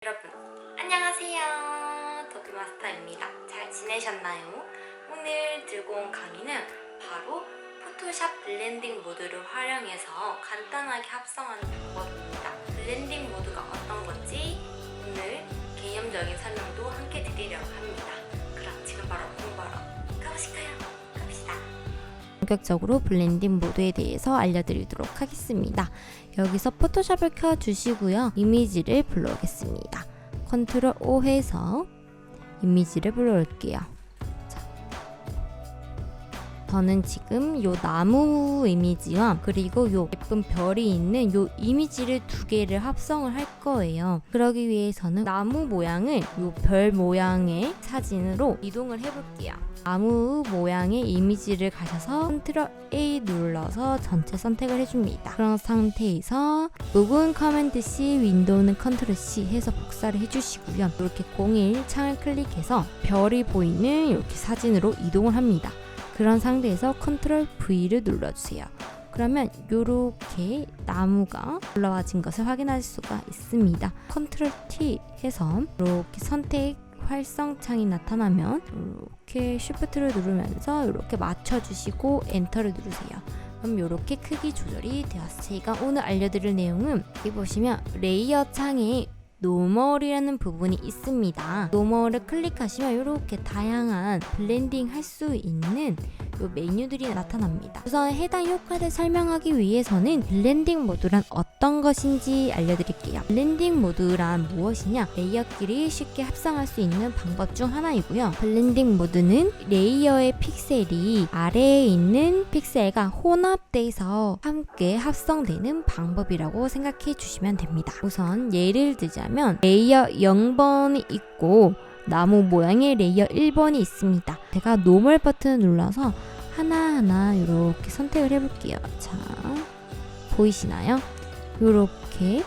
여러분 안녕하세요, 도비마스터입니다. 잘 지내셨나요? 오늘 들고 온 강의는 바로 포토샵 블렌딩 모드를 활용해서 간단하게 합성하는 방법입니다. 블렌딩 모드가 어떤 건지 오늘 개념적인 설명도 함께 드리려고 합니다. 그럼 지금 바로 공부하러 가보실까요? 갑시다. 본격적으로 블렌딩 모드에 대해서 알려드리도록 하겠습니다. 여기서 포토샵을 켜주시고요. 이미지를 불러오겠습니다. 컨트롤 O 해서 이미지를 불러올게요. 저는 지금 요 나무 이미지와 그리고 요 예쁜 별이 있는 요 이미지를 두 개를 합성을 할 거예요. 그러기 위해서는 나무 모양을 요 별 모양의 사진으로 이동을 해볼게요. 나무 모양의 이미지를 가셔서 컨트롤 A 눌러서 전체 선택을 해줍니다. 그런 상태에서 부분 커맨드 C, 윈도우는 컨트롤 C 해서 복사를 해주시고요. 이렇게 01 창을 클릭해서 별이 보이는 이렇게 사진으로 이동을 합니다. 그런 상태에서 컨트롤 V를 눌러주세요. 그러면 이렇게 나무가 올라와진 것을 확인할 수가 있습니다. 컨트롤 T 해서 이렇게 선택 활성창이 나타나면 이렇게 쉬프트를 누르면서 이렇게 맞춰주시고 엔터를 누르세요. 그럼 이렇게 크기 조절이 되었어요. 제가 오늘 알려드릴 내용은 여기 보시면 레이어 창에 노멀이라는 부분이 있습니다. 노멀을 클릭하시면 이렇게 다양한 블렌딩 할 수 있는 요 메뉴들이 나타납니다. 우선 해당 효과를 설명하기 위해서는 블렌딩 모드란 어떤 것인지 알려드릴게요. 블렌딩 모드란 무엇이냐? 레이어끼리 쉽게 합성할 수 있는 방법 중 하나이고요. 블렌딩 모드는 레이어의 픽셀이 아래에 있는 픽셀과 혼합돼서 함께 합성되는 방법이라고 생각해 주시면 됩니다. 우선 예를 들자면 레이어 0번이 있고 나무 모양의 레이어 1번이 있습니다. 제가 노멀 버튼을 눌러서 하나하나 이렇게 선택을 해볼게요. 자, 보이시나요? 이렇게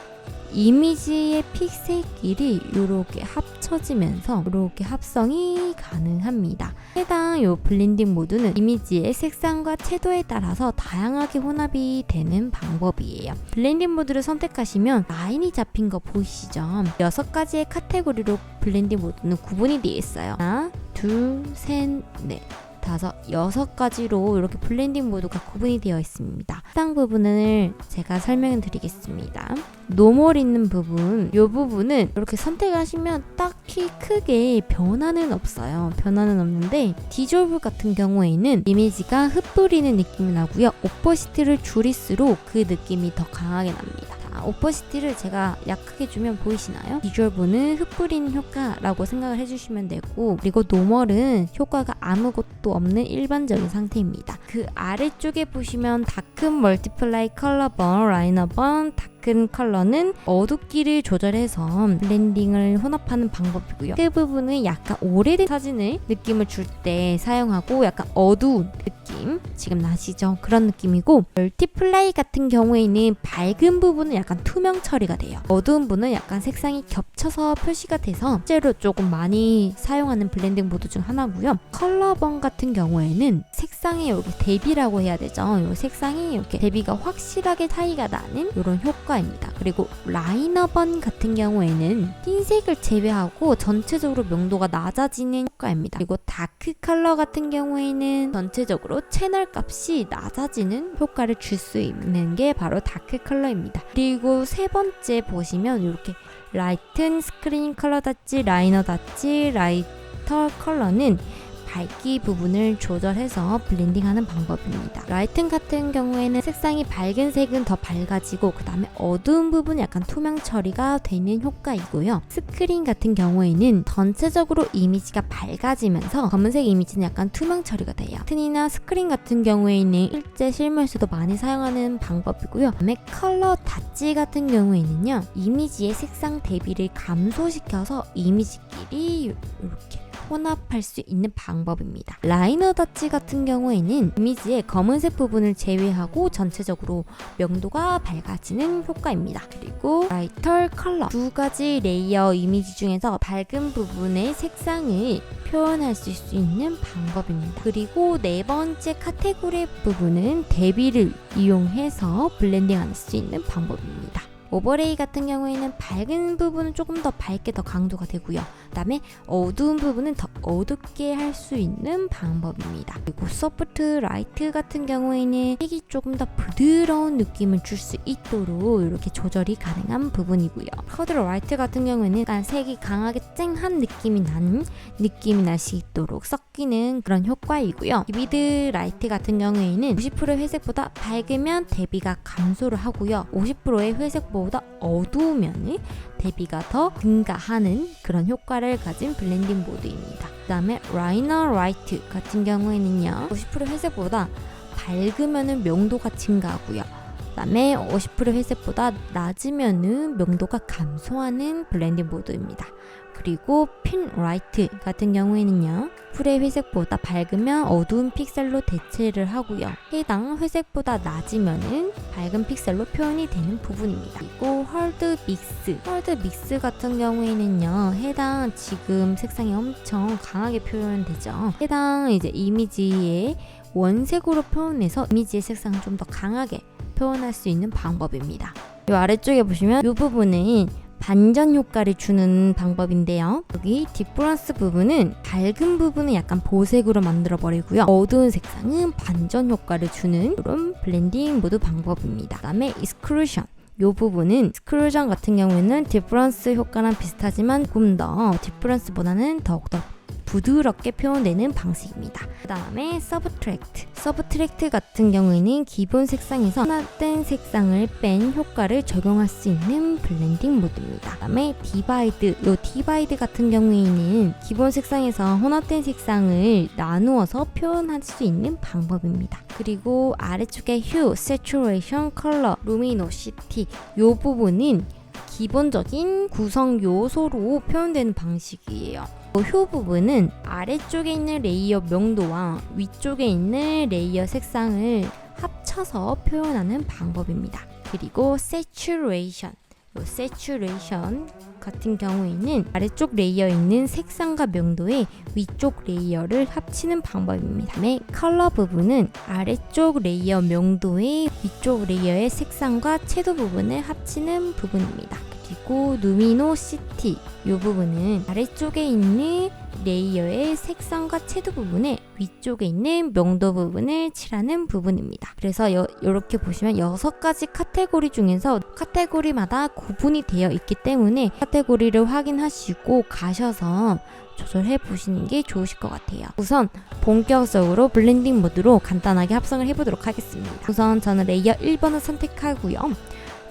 이미지의 픽셀끼리 이렇게 합쳐지면서 이렇게 합성이 가능합니다. 해당 요 블렌딩 모드는 이미지의 색상과 채도에 따라서 다양하게 혼합이 되는 방법이에요. 블렌딩 모드를 선택하시면 라인이 잡힌 거 보이시죠? 6가지의 카테고리로 블렌딩 모드는 구분이 되어 있어요. 하나, 둘, 셋, 넷. 6가지로 이렇게 블렌딩 모드가 구분이 되어 있습니다. 해당 부분을 제가 설명을 드리겠습니다. 노멀 있는 부분, 이 부분은 이렇게 선택하시면 딱히 크게 변화는 없어요. 변화는 없는데 디졸브 같은 경우에는 이미지가 흩뿌리는 느낌이 나고요. 오퍼시티를 줄일수록 그 느낌이 더 강하게 납니다. 오퍼시티를 제가 약하게 주면 보이시나요? 디졸브는 흩뿌리는 효과라고 생각을 해주시면 되고, 그리고 노멀은 효과가 아무것도 없는 일반적인 상태입니다. 그 아래쪽에 보시면 다크 멀티플라이 컬러 번, 라이너 번, 다크 컬러는 어둡기를 조절해서 블렌딩을 혼합하는 방법이고요. 그 부분은 약간 오래된 사진을 느낌을 줄 때 사용하고 약간 어두운 느낌 지금 나시죠? 그런 느낌이고, 멀티플라이 같은 경우에는 밝은 부분은 약간 투명 처리가 돼요. 어두운 부분은 약간 색상이 겹쳐서 표시가 돼서 실제로 조금 많이 사용하는 블렌딩 모드 중 하나고요. 컬러번 같은 경우에는 색상의 여기 대비라고 해야 되죠. 이 색상이 이렇게 대비가 확실하게 차이가 나는 이런 효과입니다. 그리고 라이너번 같은 경우에는 흰색을 제외하고 전체적으로 명도가 낮아지는 효과입니다. 그리고 다크 컬러 같은 경우에는 전체적으로 채널 값이 낮아지는 효과를 줄 수 있는 게 바로 다크 컬러입니다. 그리고 세 번째 보시면 이렇게 라이튼 스크린 컬러 닷지, 라이너 닷지, 라이터 컬러는 밝기 부분을 조절해서 블렌딩하는 방법입니다. 라이튼 같은 경우에는 색상이 밝은 색은 더 밝아지고 그 다음에 어두운 부분은 약간 투명 처리가 되는 효과이고요. 스크린 같은 경우에는 전체적으로 이미지가 밝아지면서 검은색 이미지는 약간 투명 처리가 돼요. 라이튼이나 스크린 같은 경우에는 실제 실무에서도 많이 사용하는 방법이고요. 그다음에 컬러 닷지 같은 경우에는요, 이미지의 색상 대비를 감소시켜서 이미지끼리 이렇게 혼합할 수 있는 방법입니다. 라이너 닷지 같은 경우에는 이미지의 검은색 부분을 제외하고 전체적으로 명도가 밝아지는 효과입니다. 그리고 라이터 컬러, 2가지 레이어 이미지 중에서 밝은 부분의 색상을 표현할 수 있는 방법입니다. 그리고 4번째 카테고리 부분은 대비를 이용해서 블렌딩할 수 있는 방법입니다. 오버레이 같은 경우에는 밝은 부분은 조금 더 밝게 더 강조가 되고요. 그다음에 어두운 부분은 더 어둡게 할 수 있는 방법입니다. 그리고 소프트 라이트 같은 경우에는 색이 조금 더 부드러운 느낌을 줄 수 있도록 이렇게 조절이 가능한 부분이고요. 하드 라이트 같은 경우에는 약간 색이 강하게 쨍한 느낌이 날 수 있도록 섞이는 그런 효과이고요. 비비드 라이트 같은 경우에는 90%의 회색보다 밝으면 대비가 감소를 하고요. 50%의 회색보다 어두우면 대비가 더 증가하는 그런 효과를 가진 블렌딩 모드입니다. 그 다음에 라이너 라이트 같은 경우에는요, 50% 회색보다 밝으면 명도가 증가하고요. 그 다음에 50% 회색보다 낮으면 명도가 감소하는 블렌딩 모드입니다. 그리고 핀 라이트 같은 경우에는요, 풀의 회색보다 밝으면 어두운 픽셀로 대체를 하고요. 해당 회색보다 낮으면은 밝은 픽셀로 표현이 되는 부분입니다. 그리고 헐드 믹스 같은 경우에는요, 해당 지금 색상이 엄청 강하게 표현되죠. 해당 이제 이미지의 원색으로 표현해서 이미지의 색상을 좀 더 강하게 표현할 수 있는 방법입니다. 이 아래쪽에 보시면 이 부분은 반전 효과를 주는 방법인데요. 여기 디퍼런스 부분은 밝은 부분은 약간 보색으로 만들어 버리고요. 어두운 색상은 반전 효과를 주는 이런 블렌딩 모드 방법입니다. 그 다음에 익스클루전, 이 부분은 익스클루전 같은 경우에는 디퍼런스 효과랑 비슷하지만 조금 더 디퍼런스보다는 더욱더 부드럽게 표현되는 방식입니다. 그 다음에 서브트랙트 같은 경우에는 기본 색상에서 혼합된 색상을 뺀 효과를 적용할 수 있는 블렌딩 모드입니다. 그 다음에 디바이드 같은 경우에는 기본 색상에서 혼합된 색상을 나누어서 표현할 수 있는 방법입니다. 그리고 아래쪽에 휴, 세츄레이션, 컬러, 루미노시티, 이 부분은 기본적인 구성 요소로 표현되는 방식이에요. 휴 부분은 아래쪽에 있는 레이어 명도와 위쪽에 있는 레이어 색상을 합쳐서 표현하는 방법입니다. 그리고 세츄레이션 같은 경우에는 아래쪽 레이어에 있는 색상과 명도의 위쪽 레이어를 합치는 방법입니다. 다음에 컬러 부분은 아래쪽 레이어 명도의 위쪽 레이어의 색상과 채도 부분을 합치는 부분입니다. 그리고 루미노시티, 이 부분은 아래쪽에 있는 레이어의 색상과 채도 부분에 위쪽에 있는 명도 부분을 칠하는 부분입니다. 그래서 이렇게 보시면 6가지 카테고리 중에서 카테고리마다 구분이 되어 있기 때문에 카테고리를 확인하시고 가셔서 조절해 보시는 게 좋으실 것 같아요. 우선 본격적으로 블렌딩 모드로 간단하게 합성을 해보도록 하겠습니다. 우선 저는 레이어 1번을 선택하고요.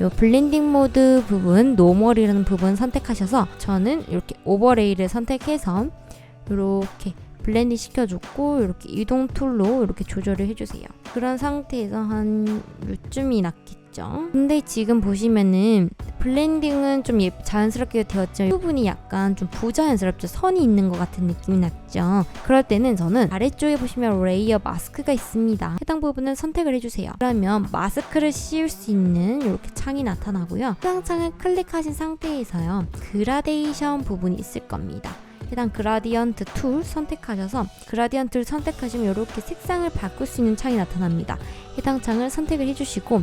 요 블렌딩 모드 부분, 노멀이라는 부분 선택하셔서 저는 이렇게 오버레이를 선택해서 이렇게 블렌딩 시켜줬고 이렇게 이동 툴로 이렇게 조절을 해주세요. 그런 상태에서 한 요쯤이 낫겠죠. 근데 지금 보시면은 블렌딩은 좀 자연스럽게 되었지만 이 부분이 약간 좀 부자연스럽죠. 선이 있는 것 같은 느낌이 났죠. 그럴 때는 저는 아래쪽에 보시면 레이어 마스크가 있습니다. 해당 부분을 선택을 해주세요. 그러면 마스크를 씌울 수 있는 이렇게 창이 나타나고요. 해당 창을 클릭하신 상태에서요, 그라데이션 부분이 있을 겁니다. 해당 그라디언트 툴 선택하셔서 그라디언트를 선택하시면 이렇게 색상을 바꿀 수 있는 창이 나타납니다. 해당 창을 선택을 해주시고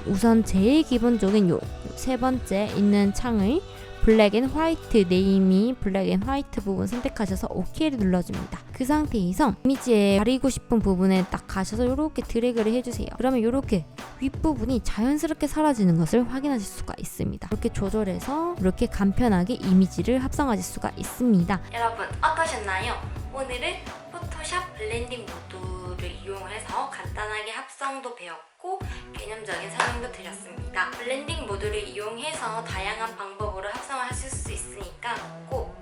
우선 제일 기본적인 요 세 번째 있는 창을 블랙 앤 화이트, 네임이 블랙 앤 화이트 부분 선택하셔서 OK를 눌러줍니다. 그 상태에서 이미지에 가리고 싶은 부분에 딱 가셔서 이렇게 드래그를 해주세요. 그러면 이렇게 윗부분이 자연스럽게 사라지는 것을 확인하실 수가 있습니다. 이렇게 조절해서 이렇게 간편하게 이미지를 합성하실 수가 있습니다. 여러분 어떠셨나요? 오늘은 포토샵 블렌딩 모드를 이용해서 간단하게 합성도 배웠고 개념적인 설명도 드렸습니다. 블렌딩 모드를 이용해서 다양한 방법으로 합성을 하실 수 있으니까 꼭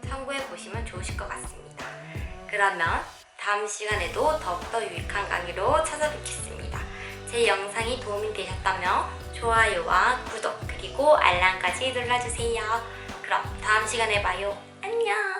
참고해보시면 좋으실 것 같습니다. 그러면 다음 시간에도 더욱더 유익한 강의로 찾아뵙겠습니다. 제 영상이 도움이 되셨다면 좋아요와 구독 그리고 알람까지 눌러주세요. 그럼 다음 시간에 봐요. 안녕.